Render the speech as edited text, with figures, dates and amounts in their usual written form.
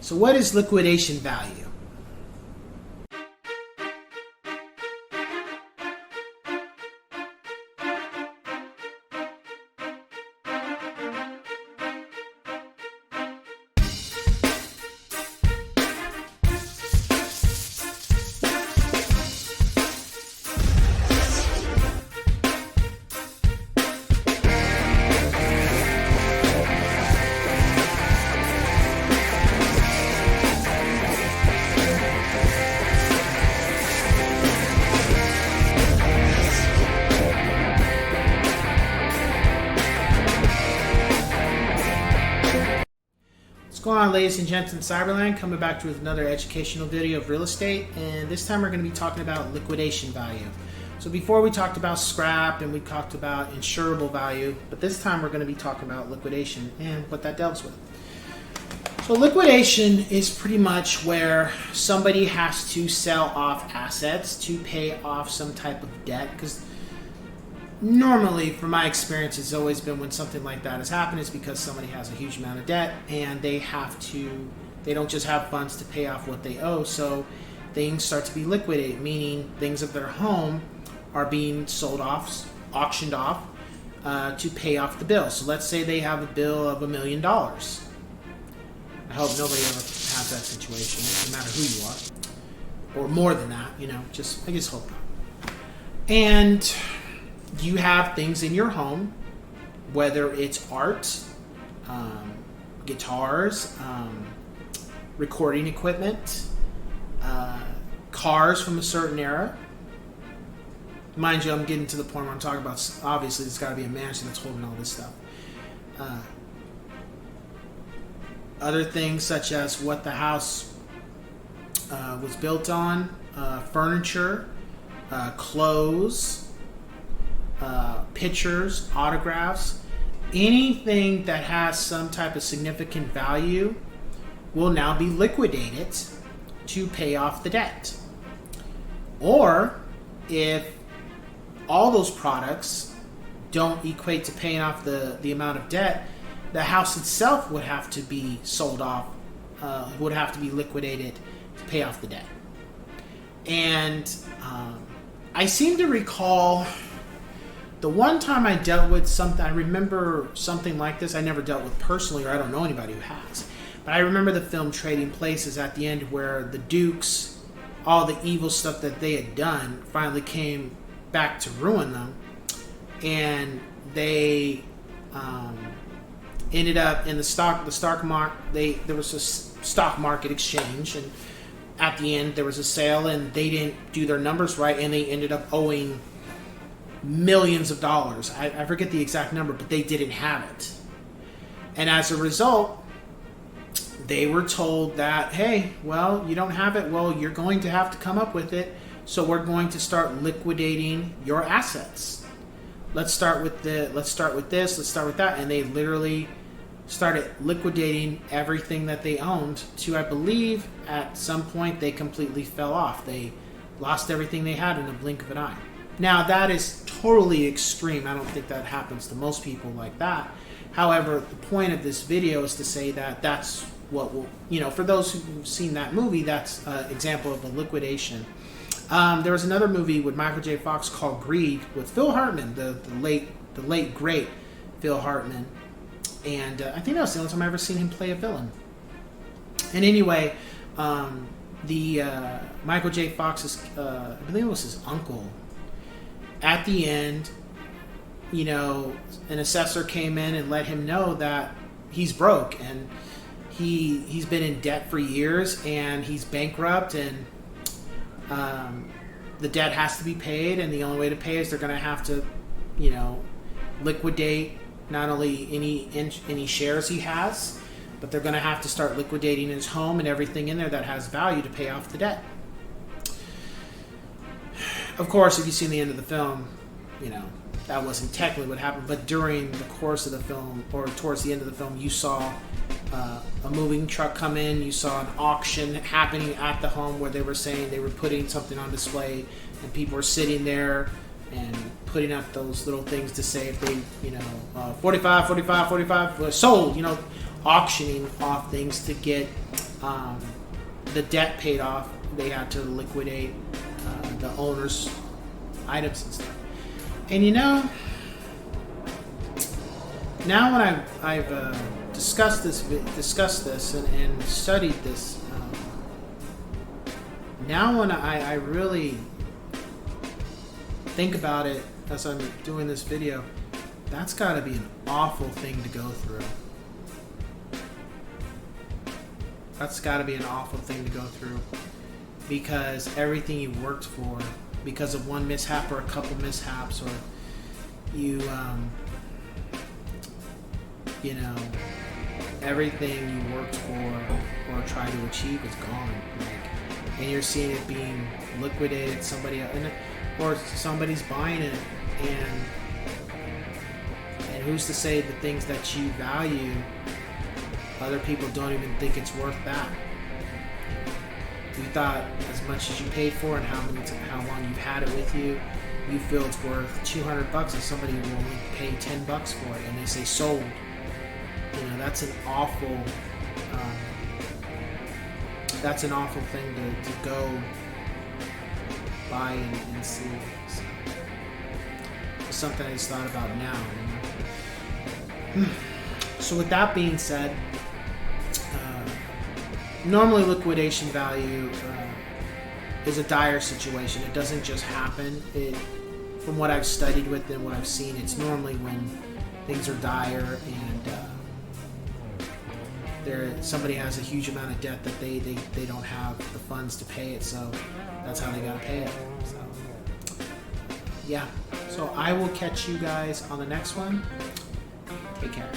So what is liquidation value? What's going on, ladies and gents in Cyberland? Coming back to another educational video of real estate, and this time we're going to be talking about liquidation value. So before we talked about scrap and we talked about insurable value, but this time we're going to be talking about liquidation and what that deals with. So liquidation is pretty much where somebody has to sell off assets to pay off some type of debt, because normally, from my experience, it's always been when something like that has happened, it's because somebody has a huge amount of debt and they don't just have funds to pay off what they owe, so things start to be liquidated, meaning things of their home are being sold off, auctioned off to pay off the bill. So let's say they have a bill of $1 million. I hope nobody ever has that situation, no matter who you are, or more than that, I just hope not. And you have things in your home, whether it's art, guitars, recording equipment, cars from a certain era. Mind you, I'm getting to the point where I'm talking about, obviously, there's got to be a mansion that's holding all this stuff. Other things such as what the house was built on, furniture, clothes, pictures, autographs, anything that has some type of significant value will now be liquidated to pay off the debt. Or if all those products don't equate to paying off the amount of debt, the house itself would have to be sold off, would have to be liquidated to pay off the debt. And I seem to recall the one time I dealt with something, I remember something like this. I never dealt with personally, or I don't know anybody who has. But I remember the film Trading Places at the end, where the Dukes, all the evil stuff that they had done, finally came back to ruin them. And they ended up in there was a stock market exchange, and at the end there was a sale, and they didn't do their numbers right, and they ended up owing millions of dollars. I forget the exact number, but they didn't have it. And as a result, they were told that, hey, well, you don't have it. Well, you're going to have to come up with it. So we're going to start liquidating your assets. Let's start with this. Let's start with that. And they literally started liquidating everything that they owned to, I believe, at some point they completely fell off. They lost everything they had in a blink of an eye. Now, that is totally extreme. I don't think that happens to most people like that. However, the point of this video is to say that that's what will, for those who've seen that movie, that's an example of a liquidation. There was another movie with Michael J. Fox called Greed with Phil Hartman, the late great Phil Hartman. And I think that was the only time I ever seen him play a villain. And anyway, Michael J. Fox's, I believe it was his uncle, at the end, an assessor came in and let him know that he's broke and he's been in debt for years and he's bankrupt, and the debt has to be paid, and the only way to pay is they're going to have to, liquidate not only any shares he has, but they're going to have to start liquidating his home and everything in there that has value to pay off the debt. Of course, if you've seen the end of the film, that wasn't technically what happened, but during the course of the film, or towards the end of the film, you saw a moving truck come in, you saw an auction happening at the home where they were saying they were putting something on display, and people were sitting there and putting up those little things to say if they, 45 was sold, auctioning off things to get the debt paid off. They had to liquidate the owner's items and stuff. And you know, now when I've discussed this and studied this, now when I really think about it as I'm doing this video, that's got to be an awful thing to go through. That's got to be an awful thing to go through, because everything you worked for, because of one mishap or a couple mishaps, or you know, everything you worked for or tried to achieve is gone. Like, and you're seeing it being liquidated. Or somebody's buying it, and who's to say the things that you value, other people don't even think it's worth that. You thought as much as you paid for and how long you've had it with you, you feel it's worth $200, and somebody will only pay $10 for it, and they say sold. You know, that's an awful thing to go buy and see. So, it's something I just thought about now. You know? So with that being said, normally liquidation value is a dire situation. It doesn't just happen. From what I've studied with and what I've seen, it's normally when things are dire and somebody has a huge amount of debt that they don't have the funds to pay it, so that's how they gotta pay it. So yeah, so I will catch you guys on the next one. Take care.